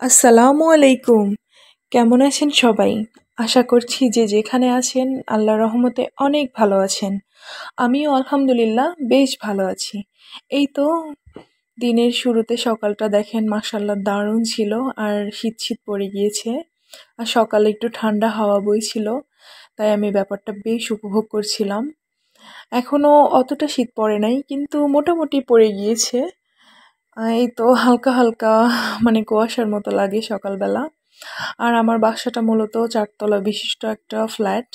আসসালামু আলাইকুম। কেমন আছেন সবাই? আশা করছি যে যেখানে আছেন আল্লাহর রহমতে অনেক ভালো আছেন। আমিও আলহামদুলিল্লাহ বেশ ভালো আছি। এই তো দিনের শুরুতে সকালটা দেখেন মাশাআল্লাহ দারুণ ছিল আর শীত, শীত পড়ে গিয়েছে। আর সকালে একটু ঠান্ডা হাওয়া বইছিল। তাই আমি ব্যাপারটা বেশ উপভোগ করছিলাম। এখনো অতটা শীত পড়ে নাই কিন্তু মোটামুটি পড়ে গিয়েছে। এই তো হালকা, হালকা মানে কুয়াশার মতো লাগে সকালবেলা। আর আমার বাসাটা মূলত ৪ তলা বিশিষ্ট একটা ফ্ল্যাট।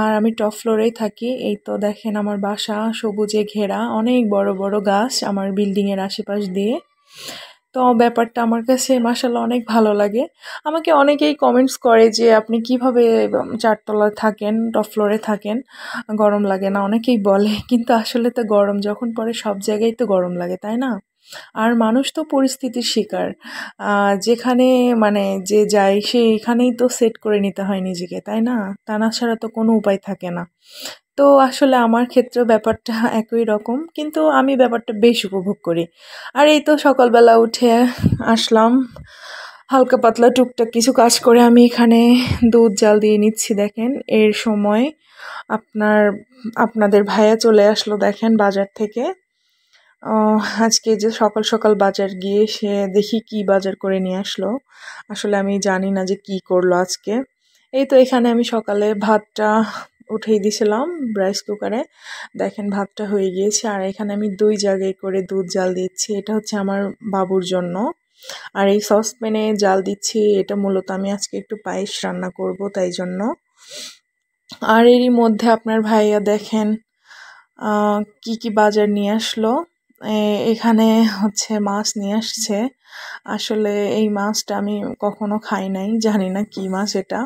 আর আমি টপ ফ্লোরেই থাকি। এই তো দেখেন আমার বাসা সবুজে ঘেরা। অনেক বড়, বড় গাছ আমার বিল্ডিংয়ের আশেপাশ দিয়ে। তো ব্যাপারটা আমার কাছে মাশাআল্লাহ অনেক ভালো লাগে। আমাকে অনেকেই কমেন্টস করে যে, "আপনি কিভাবে ৪ তলায় থাকেন, টপ ফ্লোরে থাকেন? গরম লাগে না?" অনেকেই বলে। কিন্তু আসলে তো গরম যখন পড়ে সব জায়গায় তো গরম লাগে, তাই না? আর মানুষ তো পরিস্থিতির শিকার। আ যেখানে মানে যে যায় সেইখানেই তো সেট করে নিতে হয় নিজেকে, তাই না? তা না ছাড়া তো কোনো উপায় থাকে না। তো আসলে আমার ক্ষেত্রেও ব্যাপারটা একই রকম। কিন্তু আমি ব্যাপারটা বেশ উপভোগ করি। আর এই তো সকালবেলা উঠে আসলাম। হালকা পাতলা টুকটাক কিছু কাজ করে আমি এখানে দুধ জাল দিয়ে নিচ্ছি দেখেন। এর সময় আপনার আপনাদের ভাইয়া চলে আসলো দেখেন বাজার থেকে। আজকে যে সকাল, সকাল বাজার গিয়ে সে দেখি কি বাজার করে নিয়ে আসলো। আসলে আমি জানি না যে কি করলো আজকে। এই তো এখানে আমি সকালে ভাতটা উঠিয়ে দিয়েছিলাম রাইস কুকারে। দেখেন ভাতটা হয়ে গিয়েছে আর এখানে আমি ২ জায়গায় করে দুধ জাল দিচ্ছি। এটা হচ্ছে আমার বাবুর জন্য। আর এই সসপ্যানে জাল দিচ্ছি এটা মূলত আমি আজকে একটু পায়েস রান্না করব তাই জন্য। আর এরই মধ্যে আপনার ভাইয়া দেখেন আ কি, কি বাজার নিয়ে আসলো। এ এখানে হচ্ছে মাছ নিয়ে আসছে। আসলে এই মাছটা আমি কখনো খাই নাই। জানি না কি মাছ এটা।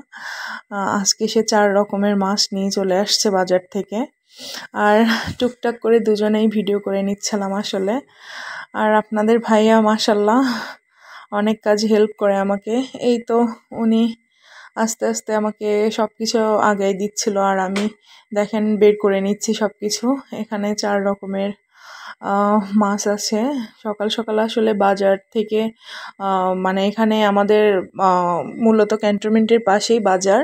আজকে সে ৪ রকমের মাছ নিয়ে চলে আসছে বাজার থেকে। আর টুকটাক করে দুজনেই ভিডিও করে নিচ্ছিলাম আসলে। আর আপনাদের ভাইয়া মাশাআল্লাহ অনেক কাজে হেল্প করে আমাকে। এই তো উনি আস্তে, আস্তে আমাকে সবকিছু আগায় দিচ্ছিল আর আমি দেখেন বের করে নিচ্ছি সবকিছু। এখানে ৪ রকমের মাছ আছে। সকাল, সকাল আসলে বাজার থেকে আ মানে এখানে আমাদের আ মূলত ক্যান্টনমেন্টের পাশেই বাজার।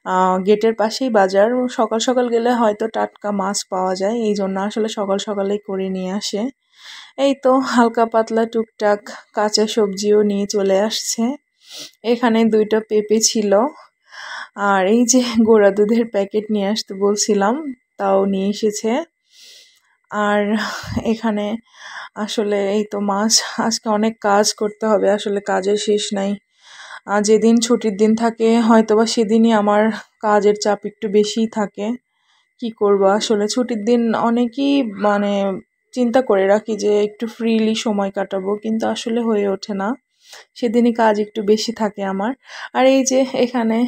আ গেটের পাশেই বাজার। সকাল, সকাল গেলে হয়তো টাটকা মাছ পাওয়া যায়। এইজন্য আসলে সকাল, সকালেই করে নিয়ে আসে। এই তো হালকা পাতলা টুকটাক কাঁচা সবজিও নিয়ে চলে আসছে। এখানে ২ টা পেঁপে ছিল। আর এই যে গুঁড়া দুধের প্যাকেট নিয়ে আসতে বলছিলাম, তাও নিয়ে এসেছে। আর এখানে আসলে এই তো মাছ আজকে অনেক কাজ করতে হবে। আসলে কাজের শেষ নাই। যেদিন ছুটির দিন থাকে হয়তোবা সেদিনই আমার কাজের চাপ একটু বেশিই থাকে। কি করব আসলে ছুটির দিন অনেকই মানে চিন্তা করে রাখি যে একটু ফ্রিলি সময় কাটাবো কিন্তু আসলে হয়ে ওঠে না। সেদিনই কাজ একটু বেশি থাকে আমার। আর এই যে এখানে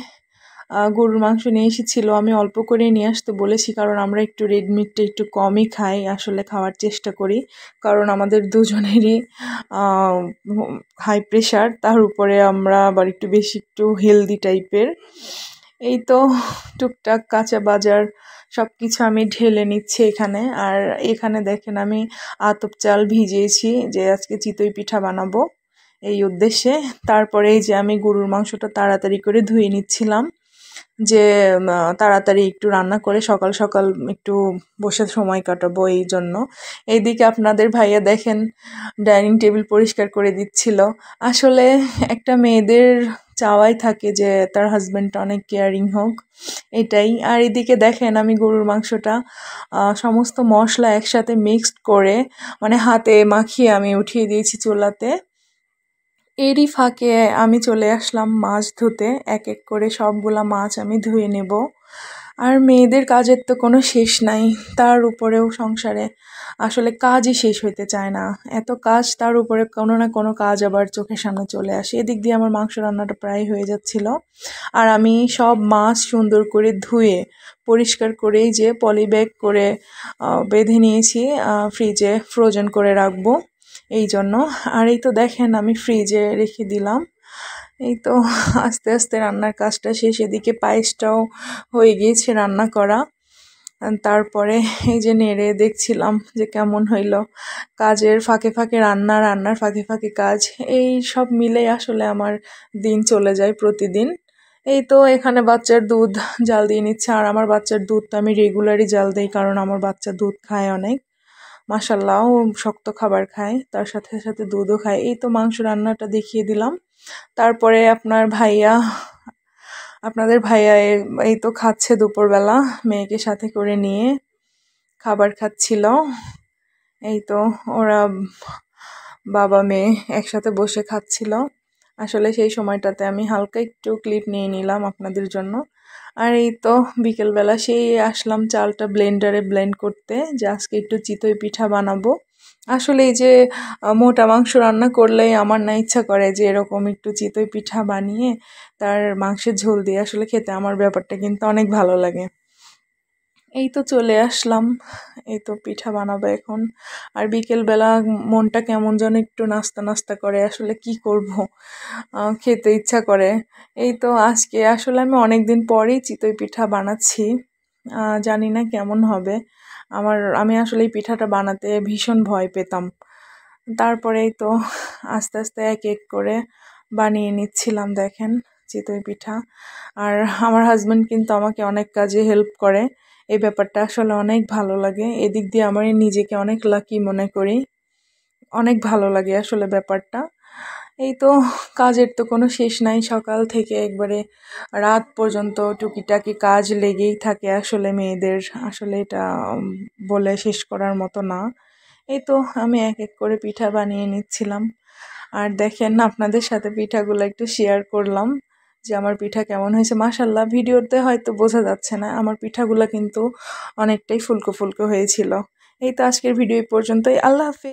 গরুর মাংস নিয়ে এসেছিল। আমি অল্প করেই নিয়ে আসতে বলেছি কারণ আমরা একটু রেড মিটটা একটু কমই খাই আসলে খাওয়ার চেষ্টা করি। কারণ আমাদের দুজনেরই আ হাই প্রেশার তার উপরে আমরা আবার একটু বেশি একটু হেলদি টাইপের। এই তো টুকটাক কাঁচা বাজার সবকিছু আমি ঢেলে নিচ্ছি এখানে। আর এখানে দেখেন আমি আতপ চাল ভিজিয়েছি যে আজকে চিতই পিঠা বানাবো এই উদ্দেশ্যে। তারপরে এই যে আমি গরুর মাংসটা তাড়াতাড়ি করে ধুয়ে নিচ্ছিলাম যে তাড়াতাড়ি একটু রান্না করে সকাল, সকাল একটু বসে সময় কাটাবো এইজন্য। এইদিকে আপনাদের ভাইয়া দেখেন ডাইনিং টেবিল পরিষ্কার করে দিচ্ছিল। আসলে একটা মেয়েদের চাওয়াই থাকে যে তার হাসব্যান্ডটা অনেক কেয়ারিং হোক, এটাই। আর এদিকে দেখেন আমি গরুর মাংসটা সমস্ত মশলা একসাথে মিক্সড করে মানে হাতে মাখিয়ে আমি উঠিয়ে দিয়েছি চুলাতে। এরই ফাঁকে আমি চলে আসলাম মাছ ধুতে। এক, এক করে সবগুলা মাছ আমি ধুয়ে নেব। আর মেয়েদের কাজের তো কোনো শেষ নাই। তার উপরেও সংসারে আসলে কাজই শেষ হইতে চায় না। এত কাজ তার উপরে কোনো না কোনো কাজ আবার চোখের সামনে চলে আসে। এদিক দিয়ে আমার মাংস রান্নাটা প্রায় হয়ে যাচ্ছিল। আর আমি সব মাছ সুন্দর করে ধুয়ে পরিষ্কার করেই যে পলিব্যাগ করে বেঁধে নিয়েছি ফ্রিজে ফ্রোজেন করে রাখবো এইজন্য। আর এই তো দেখেন আমি ফ্রিজে রেখে দিলাম। এই তো আস্তে, আস্তে রান্নার কাজটা শেষ। এদিকে পায়েসটাও হয়ে গিয়েছে রান্না করা। তারপরে এই যে নেড়ে দেখছিলাম যে কেমন হইল। কাজের ফাঁকে ফাঁকে রান্নার ফাঁকে ফাঁকে কাজ, এই সব মিলে আসলে আমার দিন চলে যায় প্রতিদিন। এই তো এখানে বাচ্চার দুধ জাল দিয়ে নিচ্ছে, আর আমার বাচ্চার দুধ তো আমি রেগুলারই জাল দিই, কারণ আমার বাচ্চা দুধ খায় অনেক, মাশাল্লাহ ও শক্ত খাবার খায়, তার সাথে সাথে দুধও খায়। এই তো মাংস রান্নাটা দেখিয়ে দিলাম। তারপরে আপনাদের ভাইয়া এই তো খাচ্ছে দুপুরবেলা, মেয়েকে সাথে করে নিয়ে খাবার খাচ্ছিল। এই তো ওরা বাবা মেয়ে একসাথে বসে খাচ্ছিল। আসলে সেই সময়টাতে আমি হালকা একটু ক্লিপ নিয়ে নিলাম আপনাদের জন্য। আর এই তো বিকেলবেলা সেই আসলাম চালটা ব্লেন্ডারে ব্লেন্ড করতে, যে আজকে একটু চিতই পিঠা বানাবো। আসলে এই যে মোটা মাংস রান্না করলেই আমার না ইচ্ছা করে যে এরকম একটু চিতই পিঠা বানিয়ে তার মাংসের ঝোল দিয়ে আসলে খেতে, আমার ব্যাপারটা কিন্তু অনেক ভালো লাগে। এই তো চলে আসলাম, এই তো পিঠা বানাবো এখন। আর বিকেলবেলা মনটা কেমন যেন একটু নাস্তা নাস্তা করে, আসলে কি করব, খেতে ইচ্ছা করে। এই তো আজকে আসলে আমি অনেক দিন পরেই চিতই পিঠা বানাচ্ছি, জানি না কেমন হবে। আমি আসলে এই পিঠাটা বানাতে ভীষণ ভয় পেতাম। তারপরেই তো আস্তে আস্তে এক এক করে বানিয়ে নিচ্ছিলাম, দেখেন চিতই পিঠা। আর আমার হাজব্যান্ড কিন্তু আমাকে অনেক কাজে হেল্প করে, এই ব্যাপারটা আসলে অনেক ভালো লাগে। এদিক দিয়ে আমার নিজেকে অনেক লাকি মনে করি, অনেক ভালো লাগে আসলে ব্যাপারটা। এই তো কাজের তো কোনো শেষ নাই, সকাল থেকে একবারে রাত পর্যন্ত টুকিটাকি কাজ লেগেই থাকে আসলে মেয়েদের, আসলে এটা বলে শেষ করার মতো না। এই তো আমি এক এক করে পিঠা বানিয়ে নিচ্ছিলাম। আর দেখেন আপনাদের সাথে পিঠাগুলো একটু শেয়ার করলাম যে আমার পিঠা কেমন হয়েছে। মাশাল্লাহ ভিডিওতে হয়তো বোঝা যাচ্ছে না, আমার পিঠাগুলো কিন্তু অনেকটাই ফুলকো ফুলকো হয়েছিল। এই তো আজকের ভিডিও এই পর্যন্তই, আল্লাহ হাফেজ।